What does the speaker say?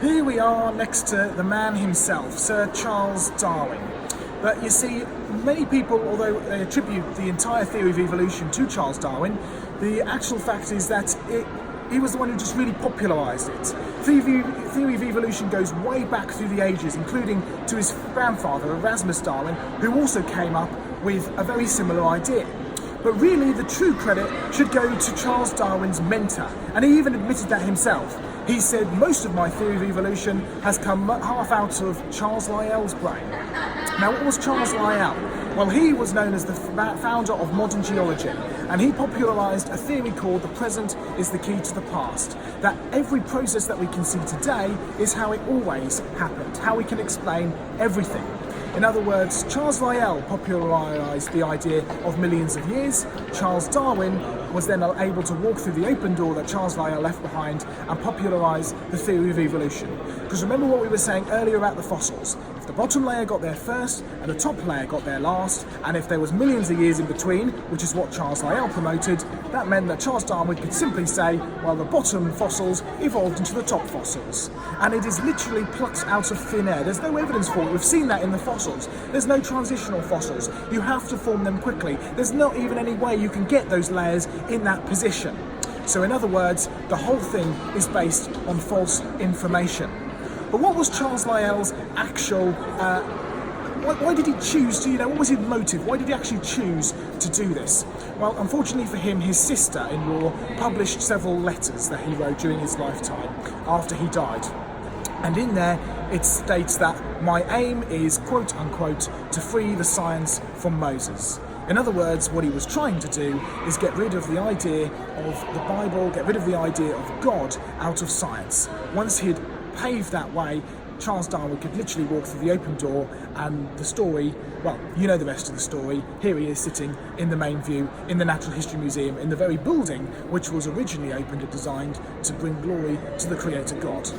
Here we are next to the man himself, Sir Charles Darwin. But you see, many people, although they attribute the entire theory of evolution to Charles Darwin, the actual fact is that he was the one who just really popularised it. Theory of evolution goes way back through the ages, including to his grandfather, Erasmus Darwin, who also came up with a very similar idea. But really, the true credit should go to Charles Darwin's mentor, and he even admitted that himself. He said, most of my theory of evolution has come half out of Charles Lyell's brain. Now, what was Charles Lyell? Well, he was known as the founder of modern geology, and he popularised a theory called the present is the key to the past. That every process that we can see today is how it always happened, how we can explain everything. In other words, Charles Lyell popularised the idea of millions of years. Charles Darwin was then able to walk through the open door that Charles Lyell left behind and popularise the theory of evolution. Because remember what we were saying earlier about the fossils. If the bottom layer got there first and the top layer got there last, and if there was millions of years in between, which is what Charles Lyell promoted, that meant that Charles Darwin could simply say, well, the bottom fossils evolved into the top fossils. And it is literally plucked out of thin air. There's no evidence for it. We've seen that in the fossils. There's no transitional fossils. You have to form them quickly. There's not even any way you can get those layers in that position. So in other words, the whole thing is based on false information. But what was Charles Lyell's actual, why did he choose to, what was his motive? Why did he actually choose to do this? Well, unfortunately for him, his sister-in-law published several letters that he wrote during his lifetime after he died. And in there, it states that my aim is, quote unquote, to free the science from Moses. In other words, what he was trying to do is get rid of the idea of the Bible, get rid of the idea of God out of science. Once he'd paved that way, Charles Darwin could literally walk through the open door, and the story, well, you know the rest of the story. Here he is sitting in the main view in the Natural History Museum, in the very building which was originally opened and designed to bring glory to the Creator God.